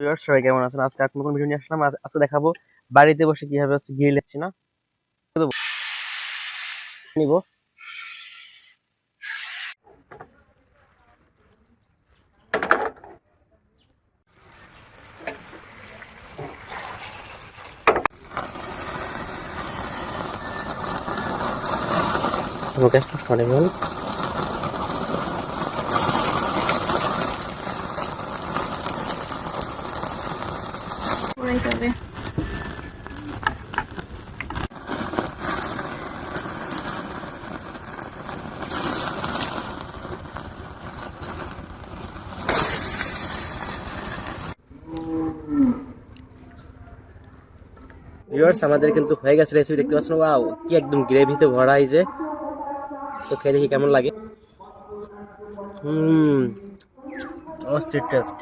Viewers সবাই কেমন আছেন? আজকে আর নতুন ভিডিও নিয়ে আসলাম। আর আজকে দেখাবো বাড়িতে বসে কিভাবে গ্রিল দিচ্ছি না নিব। গ্যাস নষ্ট অনেক যাবে। ভিউয়ার্স আমাদের কিন্তু হয়ে গেছে রেসিপি, দেখতে পাচ্ছেন। ওয়াও, কি একদম গ্রেভিতে ভরা এই যে। তো খেয়ে দেখি কেমন লাগে। অস্থির টেস্ট।